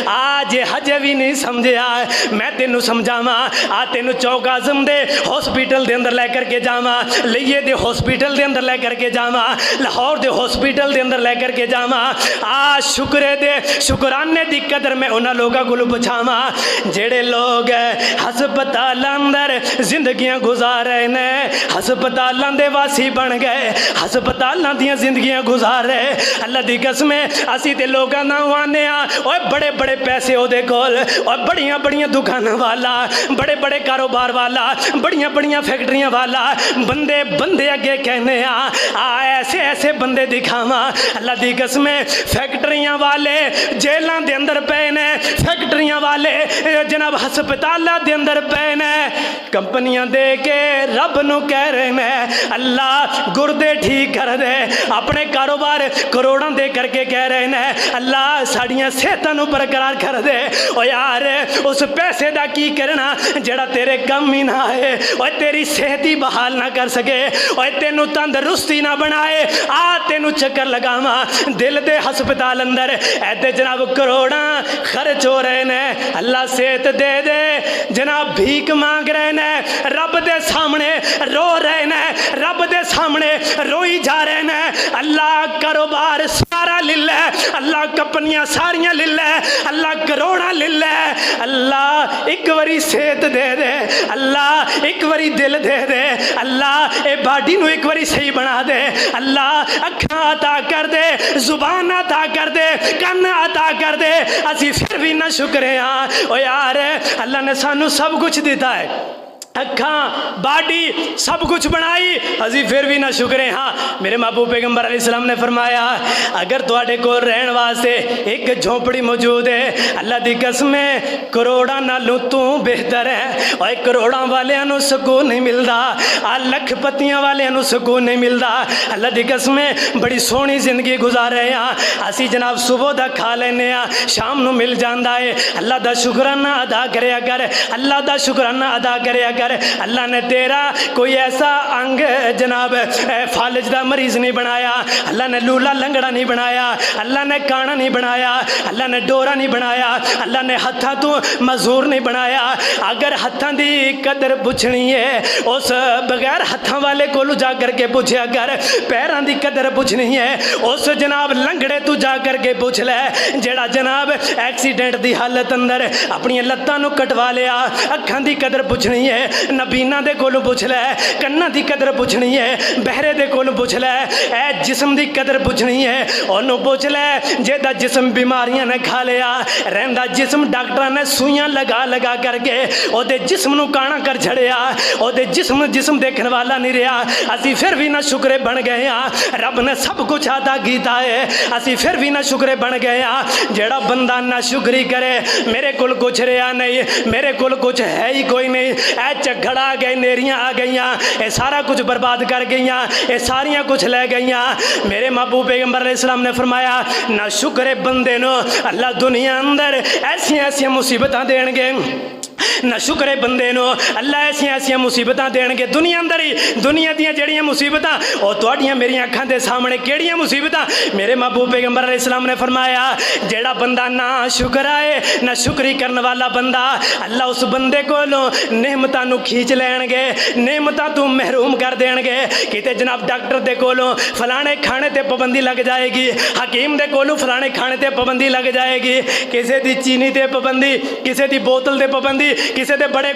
आज हजे भी नहीं समझिया, मैं तेनू समझावा। आ तेनू चौक आजम दे हॉस्पिटल दे अंदर लै करके जावा, लइए दे हॉस्पिटल दे अंदर लै करके जावा, लाहौर दे हॉस्पिटल दे अंदर लै करके जावा। आ शुक्रे दे शुकराने दी कदर मैं उन्हां लोगों को पुछावा जेड़े लोग हस्पताल अंदर जिंदगियां गुजार रहे ने, हस्पतालों दे वासी बन गए, हस्पतालों दी जिंदगियां गुजार रहे। अल्लाह दी कसम असी ते लोगों ना आने और बड़े बड़े पैसे ओदे कोल, और बड़ियां बड़ियां दुकानां वाला, बड़े बड़े कारोबार वाला, बड़ियां बड़ियां फैक्ट्रियां वाला, बंदे बंदे अगे कहने ऐसे ऐसे बंदे दिखावा। अल्लाह दी कसम फैक्ट्रियां वाले जेलों दे अंदर पे ने, फैक्ट्रियां वाले जनाब हस्पतालों दे अंदर पे ने, कंपनियां दे के रब नू कह रहे हैं अल्लाह गुर्दे ठीक कर दे, अपने कारोबार करोड़ों दे करके कह रहे हैं अल्लाह साड़ियां सेहतां नू बरकरार कर दे। ओ यार उस पैसे दा की करना जेड़ा तेरे कम ही ना आए, और तेरी सेहत ही बहाल ना कर सके, और तेनू तंदरुस्ती ना बनाए। आ तेनू चक्कर लगावा दिल दे हस्पताल अंदर ऐसे जनाब करोड़ा खर्च हो रहे ने, अल्लाह सेहत दे दे जनाब भीख मांग रहे ने, रब दे सामने रो रहे ने, रब दे सामने रोई जा रहे ने। अल्लाह कारोबार सारा लिल्ला, अल्लाह कंपनियां सारियां लिल्ला, अल्लाह करोड़ा लिल्ला, अल्लाह एक बारी सेहत दे दे, अल्लाह एक बारी दिल दे दे, अल्लाह ए बाडी नू एक बारी सही बना दे, अल्लाह अखां अता कर दे, जुबान अता कर दे, कन अता कर दे। असी फिर भी ना शुक्र हाँ। ओ यार अल्लाह ने सानू सब कुछ दिता है, अखा बाडी सब कुछ बनाई, असी फिर भी ना शुक्र हाँ। मेरे महबूब पैगंबर अलैहिस्सलाम ने फरमाया अगर तुहाडे कोल रहन वास्ते एक झोंपड़ी मौजूद है, अल्लाह दी कसम करोड़ां नालों तू बेहतर है। और करोड़ां वालियां नू सुकून नहीं मिलता, आ लखपतियां वालियां नू सुकून नहीं मिलता। अल्लाह दी कसम बड़ी सोहनी जिंदगी गुजार रहे हैं असी जनाब, सुबह दा खा लेने शाम नू मिल जाता है। अल्लाह दा शुकराना अदा करया कर, अल्लाह दा शुकराना अदा करया कर। अल्लाह ने तेरा कोई ऐसा अंग जनाब फालिज दा मरीज नहीं बनाया, अल्लाह ने लूला लंगड़ा नहीं बनाया, अल्लाह ने काना नहीं बनाया, अल्लाह ने डोरा नहीं बनाया, अल्लाह ने हत्था तू मजूर नहीं बनाया। अगर हत्थां दी कदर पुछनी है उस बगैर हत्थां वाले को जा करके पूछया कर, पैरां दी कदर पुछनी है उस जनाब लंगड़े तू जा करके पूछ ले जेड़ा जनाब एक्सीडेंट दी हालत अंदर अपनी लत्तां नू कटवा लिया। अखां दी कदर पुछनी है नबीना दे कोलों पुछ लै, कन्ना दी कदर पुछनी है बहरे दे कोलों पुछ लै, ए जिस्म दी कदर पुछनी है ओनू पुछ लै जेदा जिस्म बीमारियां ने खा लिया, रहिंदा जिस्म डॉक्टरां ने सुइयां लगा लगा करके ओदे जिस्म नू काना कर छड़िया, ओदे जिस्म देखने वाला नहीं रहा। असी फिर भी ना शुक्रे बन गए हाँ, रब ने सब कुछ अदा किया है, असी फिर भी ना शुक्रे बन गए हाँ। जेड़ा बंदा ना शुक्री करे मेरे कोल कुछ रहा नहीं, मेरे कोल कुछ है ही कोई नहीं, झगड़ा आ गए, नेरियां आ गई, ये सारा कुछ बर्बाद कर गई, ये सारियां कुछ ले गई। मेरे महबूब पैगंबर अलैहिस्सलाम ने फरमाया ना शुक्र बंदे नो अल्लाह दुनिया अंदर ऐसी ऐसी मुसीबत देंगे, ना शुक्र बंदे नो अल्लाह ऐसिया ऐसिया मुसीबत देंगे दुनिया अंदर ही। दुनिया दी जड़ियाँ मुसीबत और तुहाडियां मेरी अखां दे सामने केड़ियां मुसीबत। मेरे महबूब पैगंबर अलैहिस्सलाम ने फरमाया जेड़ा बंदा ना शुक्र आए ना शुक्री करने वाला बंदा, अल्लाह उस बंदे कोलों नेमतां नू खींच लैणगे, नेमतां तू महरूम कर देणगे। किते जनाब डॉक्टर दे कोलों फलाने खाने ते पाबंदी लग जाएगी, हकीम दे कोलों फलाने खाने ते पाबंदी लग जाएगी, किसी दी चीनी ते पाबंदी, किसी दी बोतल ते पाबंदी, किसी दे बड़े